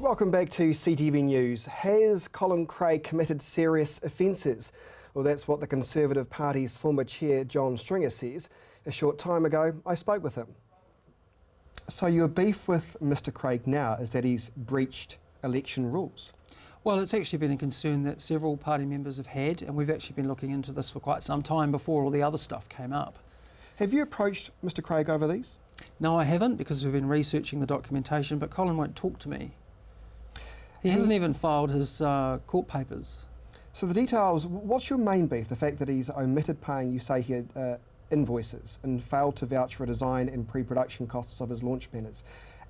Welcome back to CTV News. Has Colin Craig committed serious offences? Well, that's what the Conservative Party's former chair, John Stringer, says. A short time ago, I spoke with him. So your beef with Mr Craig now is that he's breached election rules? Well, it's actually been a concern that several party members have had, and we've actually been looking into this for quite some time before all the other stuff came up. Have you approached Mr Craig over these? No, I haven't, because we've been researching the documentation, but Colin won't talk to me. He hasn't even filed his court papers. So the details, what's your main beef? The fact that he's omitted paying, you say here, invoices and failed to vouch for design and pre-production costs of his launch banners.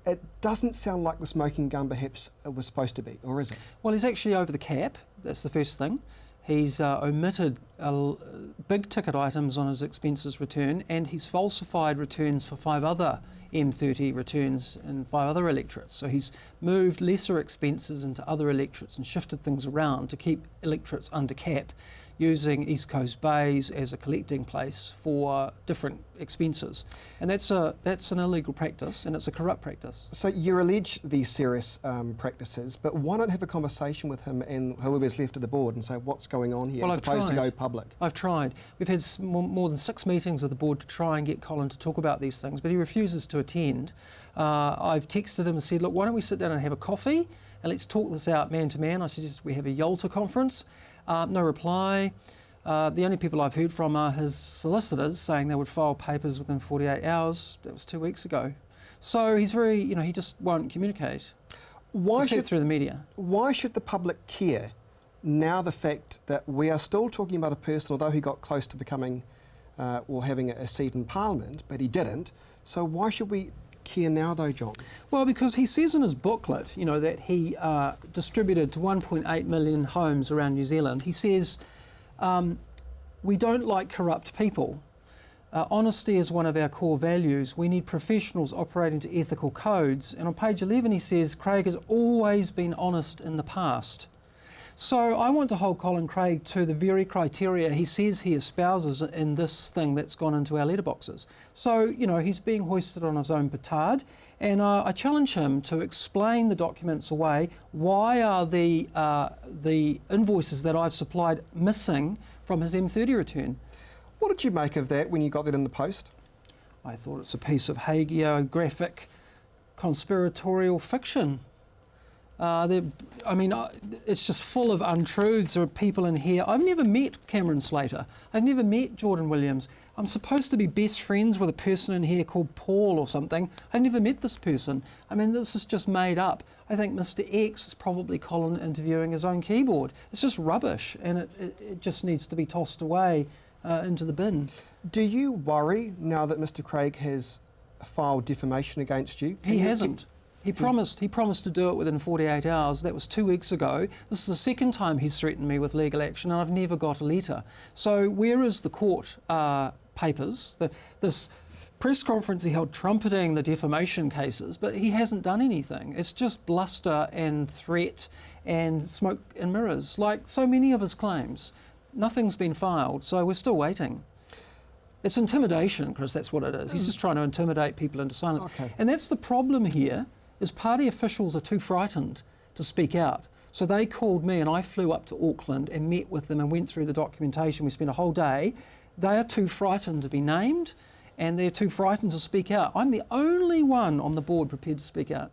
It doesn't sound like the smoking gun perhaps it was supposed to be, or is it? Well, he's actually over the cap, that's the first thing. He's omitted big ticket items on his expenses return, and he's falsified returns for 5 other M30 returns in 5 other electorates. So he's moved lesser expenses into other electorates and shifted things around to keep electorates under cap, using East Coast Bays as a collecting place for different expenses. And that's an illegal practice, and it's a corrupt practice. So you allege these serious practices, but why not have a conversation with him and whoever's left of the board and say what's going on here, as opposed to go public? I've tried. We've had more than 6 meetings with the board to try and get Colin to talk about these things, but he refuses to attend. I've texted him and said, look, why don't we sit down and have a coffee and let's talk this out man to man. I suggest we have a Yalta conference. No reply. The only people I've heard from are his solicitors saying they would file papers within 48 hours. That was 2 weeks ago. So he's very, he just won't communicate. Except through the media. Why should the public care now the fact that we are still talking about a person, although he got close to becoming or having a seat in Parliament, but he didn't. So why should we care now though, John? Well, because he says in his booklet, that he distributed to 1.8 million homes around New Zealand. He says, we don't like corrupt people. Honesty is one of our core values. We need professionals operating to ethical codes. And on page 11 he says, Craig has always been honest in the past. So I want to hold Colin Craig to the very criteria he says he espouses in this thing that's gone into our letterboxes. So, he's being hoisted on his own petard, and I challenge him to explain the documents away. Why are the invoices that I've supplied missing from his M30 return? What did you make of that when you got that in the post? I thought it's a piece of hagiographic conspiratorial fiction. It's just full of untruths. There are people in here. I've never met Cameron Slater. I've never met Jordan Williams. I'm supposed to be best friends with a person in here called Paul or something. I've never met this person. This is just made up. I think Mr X is probably Colin interviewing his own keyboard. It's just rubbish, and it just needs to be tossed away into the bin. Do you worry now that Mr Craig has filed defamation against you? He hasn't. He promised to do it within 48 hours. That was 2 weeks ago. This is the second time he's threatened me with legal action, and I've never got a letter. So where is the court papers? This press conference he held trumpeting the defamation cases, but he hasn't done anything. It's just bluster and threat and smoke and mirrors, like so many of his claims. Nothing's been filed, so we're still waiting. It's intimidation, Chris, that's what it is. He's just trying to intimidate people into silence. Okay. And that's the problem here, is party officials are too frightened to speak out. So they called me and I flew up to Auckland and met with them and went through the documentation. We spent a whole day. They are too frightened to be named, and they're too frightened to speak out. I'm the only one on the board prepared to speak out.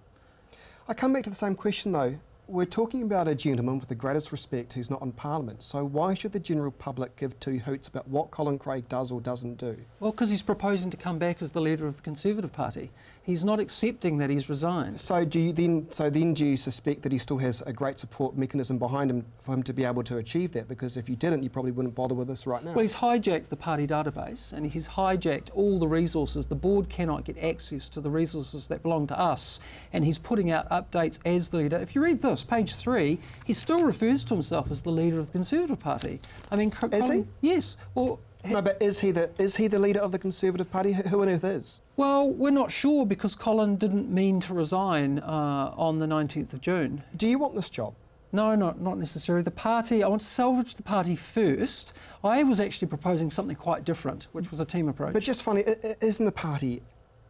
I come back to the same question though. We're talking about a gentleman with the greatest respect who's not in Parliament, so why should the general public give 2 hoots about what Colin Craig does or doesn't do? Well, because he's proposing to come back as the leader of the Conservative Party. He's not accepting that he's resigned. So do you suspect that he still has a great support mechanism behind him for him to be able to achieve that? Because if you didn't, you probably wouldn't bother with this right now. Well, he's hijacked the party database, and he's hijacked all the resources. The board cannot get access to the resources that belong to us, and he's putting out updates as the leader. If you read this, page 3, he still refers to himself as the leader of the Conservative Party. Is he? Yes. Well, no, but is he the leader of the Conservative Party? Who on earth is? Well, we're not sure, because Colin didn't mean to resign on the 19th of June. Do you want this job? No, not necessarily. The party, I want to salvage the party first. I was actually proposing something quite different, which was a team approach. But just funny, isn't the party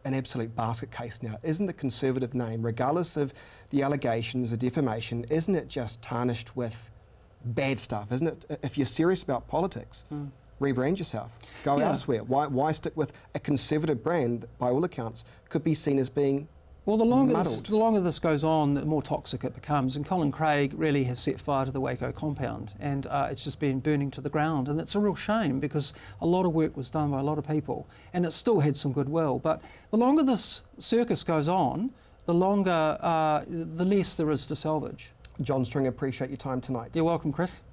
an absolute basket case now? Isn't the Conservative name, regardless of the allegations, the defamation, isn't it just tarnished with bad stuff, isn't it? If you're serious about politics, rebrand yourself, go elsewhere. Why stick with a Conservative brand that, by all accounts, could be seen as being well, the longer muddled? this goes on, the more toxic it becomes. And Colin Craig really has set fire to the Waco compound, and it's just been burning to the ground. And it's a real shame because a lot of work was done by a lot of people, and it still had some goodwill. But the longer this circus goes on, the less there is to salvage. John Stringer, appreciate your time tonight. You're welcome, Chris.